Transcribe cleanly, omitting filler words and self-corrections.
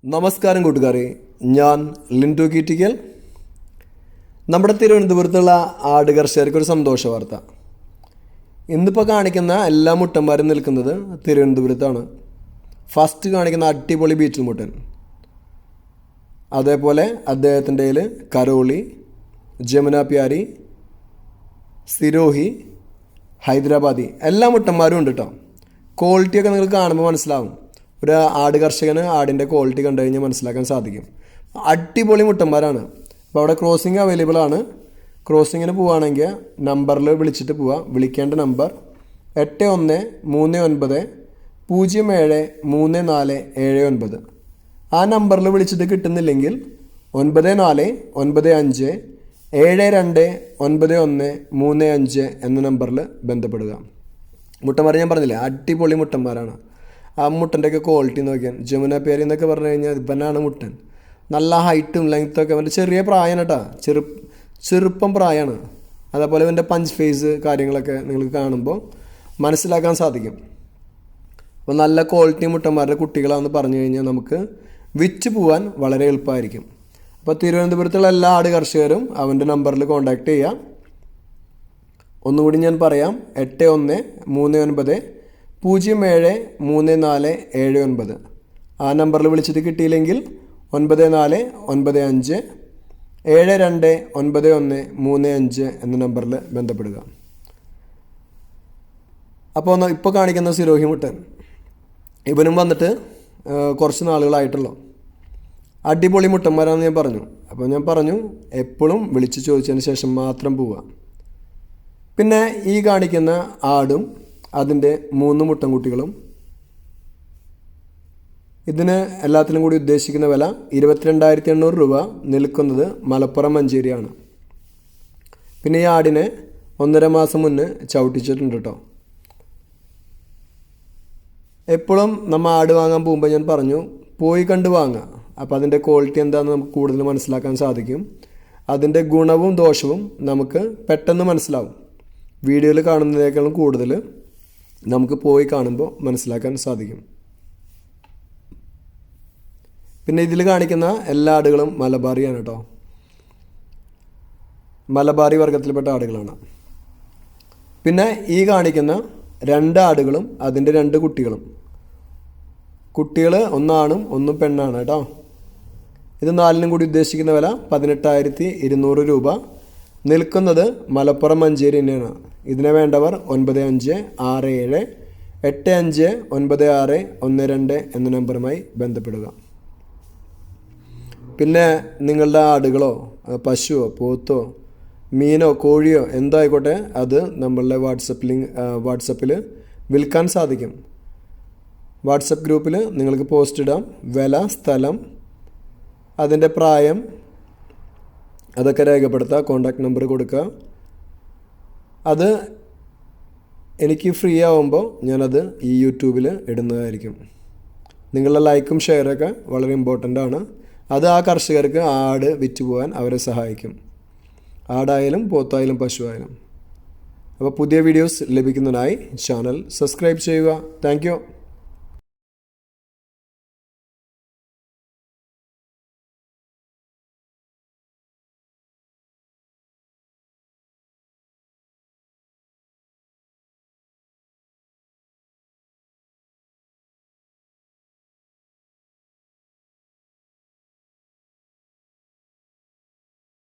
നമസ്കാരം കൂട്ടുകാരെ, ഞാൻ ലിൻഡു കീറ്റിക്കൽ. നമ്മുടെ തിരുവനന്തപുരത്തുള്ള ആട് കർഷകർക്കൊരു സന്തോഷ വാർത്ത. ഇന്നിപ്പോൾ കാണിക്കുന്ന എല്ലാ മുട്ടന്മാരും നിൽക്കുന്നത് തിരുവനന്തപുരത്താണ്. ഫസ്റ്റ് കാണിക്കുന്ന അടിപൊളി ബീറ്റിൽ മുട്ടൻ, അതേപോലെ അദ്ദേഹത്തിൻ്റെ കയ്യിൽ കരോളി, ജമുന പ്യാരി, സിരോഹി, ഹൈദരാബാദി എല്ലാ മുട്ടന്മാരും ഉണ്ട് കേട്ടോ. ക്വാളിറ്റിയൊക്കെ നിങ്ങൾക്ക് കാണുമ്പോൾ മനസ്സിലാവും. ഒരു ആട് കർഷകന് ആടിൻ്റെ ക്വാളിറ്റി കണ്ടു കഴിഞ്ഞാൽ മനസ്സിലാക്കാൻ സാധിക്കും. അടിപൊളി മുട്ടന്മാരാണ്. അപ്പോൾ അവിടെ ക്രോസിങ് അവൈലബിൾ ആണ്. ക്രോസിങ്ങിന് പോവുകയാണെങ്കിൽ നമ്പറിൽ വിളിച്ചിട്ട് പോവുക. വിളിക്കേണ്ട നമ്പർ 8139073479. ആ നമ്പറിൽ വിളിച്ചിട്ട് കിട്ടുന്നില്ലെങ്കിൽ 9495729135 എന്ന നമ്പറിൽ ബന്ധപ്പെടുക. മുട്ടന്മാർ ഞാൻ പറഞ്ഞില്ലേ, അടിപൊളി മുട്ടന്മാരാണ്. ആ മുട്ടൻ്റെയൊക്കെ ക്വാളിറ്റി നോക്കിയാൽ ജമുന പേരി എന്നൊക്കെ പറഞ്ഞു കഴിഞ്ഞാൽ ഇവനാണ് മുട്ടൻ. നല്ല ഹൈറ്റും ലെങ്ത്തൊക്കെ അവൻ്റെ ചെറിയ പ്രായമാണ് കേട്ടോ, ചെറുപ്പം പ്രായമാണ്. അതേപോലെ ഇവൻ്റെ പഞ്ച് ഫേസ് കാര്യങ്ങളൊക്കെ നിങ്ങൾക്ക് കാണുമ്പോൾ മനസ്സിലാക്കാൻ സാധിക്കും. അപ്പോൾ നല്ല ക്വാളിറ്റി മുട്ടന്മാരുടെ കുട്ടികളാണെന്ന് പറഞ്ഞു കഴിഞ്ഞാൽ നമുക്ക് വിറ്റ് പോകാൻ വളരെ എളുപ്പമായിരിക്കും. അപ്പോൾ തിരുവനന്തപുരത്തുള്ള എല്ലാ ആട് കർഷകരും അവൻ്റെ നമ്പറിൽ കോൺടാക്റ്റ് ചെയ്യുക. ഒന്നുകൂടി ഞാൻ പറയാം, 8139073479. ആ നമ്പറിൽ വിളിച്ചിട്ട് കിട്ടിയില്ലെങ്കിൽ 9495729135 എന്ന നമ്പറിൽ ബന്ധപ്പെടുക. അപ്പോൾ ഇപ്പോൾ കാണിക്കുന്ന സിരോഹി മുട്ടൻ, ഇവനും വന്നിട്ട് കുറച്ച് നാളുകളായിട്ടുള്ളൂ. അടിപൊളി മുട്ടന്മാരാണെന്ന് ഞാൻ പറഞ്ഞു. അപ്പോൾ ഞാൻ പറഞ്ഞു എപ്പോഴും വിളിച്ച് ചോദിച്ചതിന് ശേഷം മാത്രം പോവുക. പിന്നെ ഈ കാണിക്കുന്ന ആടും അതിൻ്റെ 3 മുട്ടൻകുട്ടികളും, ഇതിന് എല്ലാത്തിനും കൂടി ഉദ്ദേശിക്കുന്ന വില 22,800 രൂപ. നിൽക്കുന്നത് മലപ്പുറം മഞ്ചേരിയാണ്. പിന്നെ ഈ ആടിനെ 1.5 മാസം മുന്നേ ചവിട്ടിച്ചിട്ടുണ്ട് കേട്ടോ. എപ്പോഴും നമ്മൾ ആട് വാങ്ങാൻ പോകുമ്പോൾ ഞാൻ പറഞ്ഞു പോയി കണ്ട് വാങ്ങുക. അപ്പോൾ അതിൻ്റെ ക്വാളിറ്റി എന്താണെന്ന് നമുക്ക് കൂടുതൽ മനസ്സിലാക്കാൻ സാധിക്കും. അതിൻ്റെ ഗുണവും ദോഷവും നമുക്ക് പെട്ടെന്ന് മനസ്സിലാവും. വീഡിയോയിൽ കാണുന്നതിനേക്കാളും കൂടുതൽ നമുക്ക് പോയി കാണുമ്പോൾ മനസ്സിലാക്കാൻ സാധിക്കും. പിന്നെ ഇതിൽ കാണിക്കുന്ന എല്ലാ ആടുകളും മലബാറിയാണ് കേട്ടോ. മലബാറി വർഗത്തിൽപ്പെട്ട ആടുകളാണ്. പിന്നെ ഈ കാണിക്കുന്ന 2 ആടുകളും അതിൻ്റെ 2 കുട്ടികളും, കുട്ടികൾ ഒന്നാണും ഒന്നും പെണ്ണാണ് കേട്ടോ. ഇത് 4നും കൂടി ഉദ്ദേശിക്കുന്ന വില 18,200 രൂപ. നിൽക്കുന്നത് മലപ്പുറം മഞ്ചേരി തന്നെയാണ്. ഇതിനെ വേണ്ടവർ 9567859612 എന്ന നമ്പറുമായി ബന്ധപ്പെടുക. പിന്നെ നിങ്ങളുടെ ആടുകളോ പശുവോ പോത്തോ മീനോ കോഴിയോ എന്തോ ആയിക്കോട്ടെ, അത് നമ്മളുടെ വാട്സപ്പിൽ വിൽക്കാൻ സാധിക്കും. വാട്സപ്പ് ഗ്രൂപ്പിൽ നിങ്ങൾക്ക് പോസ്റ്റ് ഇടാം. വില, സ്ഥലം, അതിൻ്റെ പ്രായം അതൊക്കെ രേഖപ്പെടുത്തുക. കോൺടാക്റ്റ് നമ്പർ കൊടുക്കുക. അത് എനിക്ക് ഫ്രീ ആവുമ്പോൾ ഞാനത് ഈ യൂട്യൂബിൽ ഇടുന്നതായിരിക്കും. നിങ്ങളുടെ ലൈക്കും ഷെയറൊക്കെ വളരെ ഇമ്പോർട്ടൻ്റ് ആണ്. അത് ആ കർഷകർക്ക് ആട് വിറ്റ് പോകാൻ അവരെ സഹായിക്കും. ആടായാലും പോത്തായാലും പശുവായാലും. അപ്പോൾ പുതിയ വീഡിയോസ് ലഭിക്കുന്നതിനായി ചാനൽ സബ്സ്ക്രൈബ് ചെയ്യുക. Thank you.